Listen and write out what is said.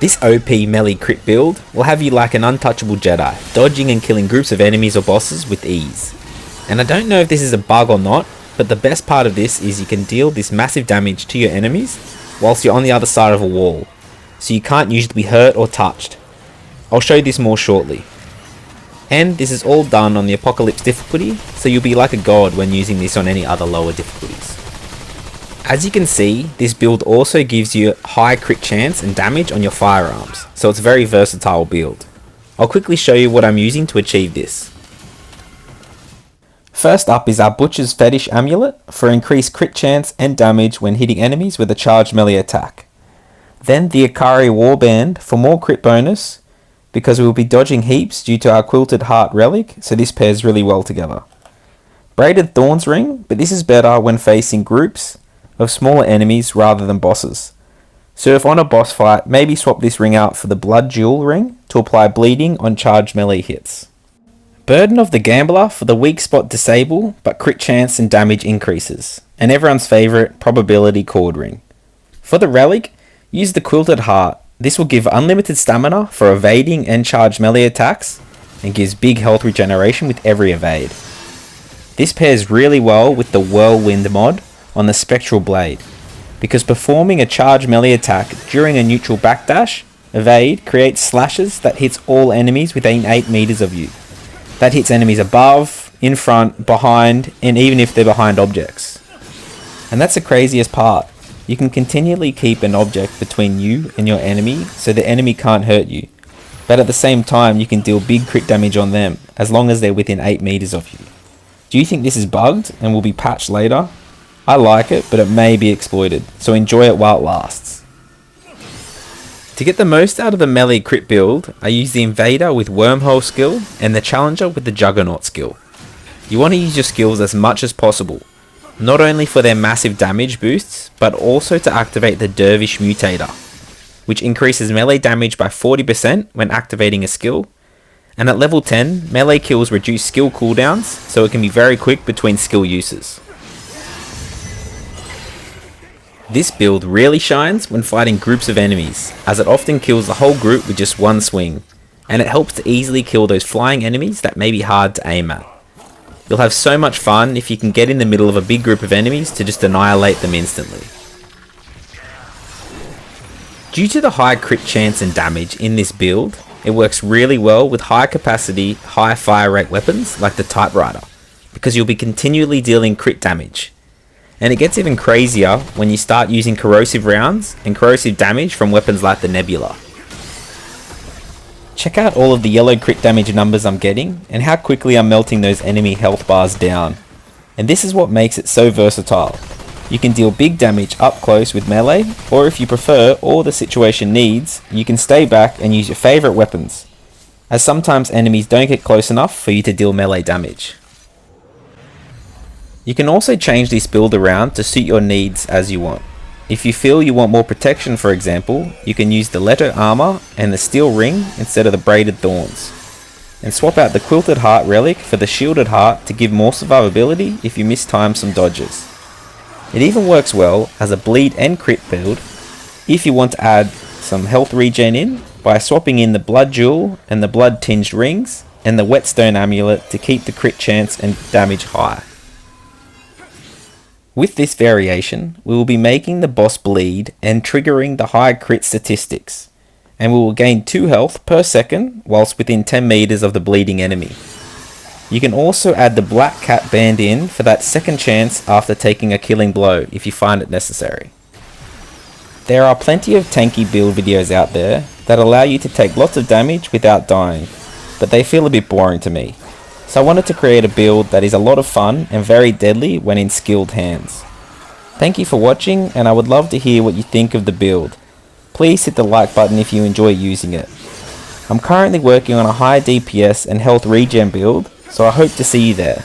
This OP melee crit build will have you like an untouchable Jedi, dodging and killing groups of enemies or bosses with ease. And I don't know if this is a bug or not, but the best part of this is you can deal this massive damage to your enemies whilst you're on the other side of a wall, so you can't usually be hurt or touched. I'll show you this more shortly. And this is all done on the Apocalypse difficulty, so you'll be like a god when using this on any other lower difficulties. As you can see, this build also gives you high crit chance and damage on your firearms, so it's a very versatile build. I'll quickly show you what I'm using to achieve this. First up is our Butcher's Fetish Amulet for increased crit chance and damage when hitting enemies with a charged melee attack. Then the Ikari Warband for more crit bonus, because we will be dodging heaps due to our Quilted Heart relic, so this pairs really well together. Braided Thorns Ring, but this is better when facing groups of smaller enemies rather than bosses. So if on a boss fight, maybe swap this ring out for the Blood Jewel Ring to apply bleeding on charged melee hits. Burden of the Gambler for the weak spot disable, but crit chance and damage increases. And everyone's favourite, Probability Cord Ring. For the Relic, use the Quilted Heart. This will give unlimited stamina for evading and charged melee attacks, and gives big health regeneration with every evade. This pairs really well with the Whirlwind mod on the Spectral Blade, because performing a charged melee attack during a neutral backdash, evade creates slashes that hits all enemies within 8 meters of you. That hits enemies above, in front, behind, and even if they're behind objects. And that's the craziest part. You can continually keep an object between you and your enemy so the enemy can't hurt you. But at the same time you can deal big crit damage on them as long as they're within 8 meters of you. Do you think this is bugged and will be patched later? I like it, but it may be exploited, so enjoy it while it lasts. To get the most out of the melee crit build, I use the Invader with Wormhole skill and the Challenger with the Juggernaut skill. You want to use your skills as much as possible, not only for their massive damage boosts, but also to activate the Dervish Mutator, which increases melee damage by 40% when activating a skill, and at level 10, melee kills reduce skill cooldowns, so it can be very quick between skill uses. This build really shines when fighting groups of enemies, as it often kills the whole group with just one swing, and it helps to easily kill those flying enemies that may be hard to aim at. You'll have so much fun if you can get in the middle of a big group of enemies to just annihilate them instantly. Due to the high crit chance and damage in this build, it works really well with high capacity, high fire rate weapons like the Typewriter, because you'll be continually dealing crit damage. And it gets even crazier when you start using corrosive rounds and corrosive damage from weapons like the Nebula. Check out all of the yellow crit damage numbers I'm getting and how quickly I'm melting those enemy health bars down. And this is what makes it so versatile. You can deal big damage up close with melee, or if you prefer or the situation needs, you can stay back and use your favourite weapons, as sometimes enemies don't get close enough for you to deal melee damage. You can also change this build around to suit your needs as you want. If you feel you want more protection, for example, you can use the Leto armor and the steel ring instead of the braided thorns. And swap out the Quilted Heart relic for the shielded heart to give more survivability if you mistime some dodges. It even works well as a bleed and crit build if you want to add some health regen in by swapping in the Blood Jewel and the Blood Tinged rings and the Whetstone amulet to keep the crit chance and damage high. With this variation, we will be making the boss bleed and triggering the high crit statistics, and we will gain 2 health per second whilst within 10 meters of the bleeding enemy. You can also add the Black Cat band in for that second chance after taking a killing blow if you find it necessary. There are plenty of tanky build videos out there that allow you to take lots of damage without dying, but they feel a bit boring to me. So I wanted to create a build that is a lot of fun and very deadly when in skilled hands. Thank you for watching, and I would love to hear what you think of the build. Please hit the like button if you enjoy using it. I'm currently working on a high DPS and health regen build, so I hope to see you there.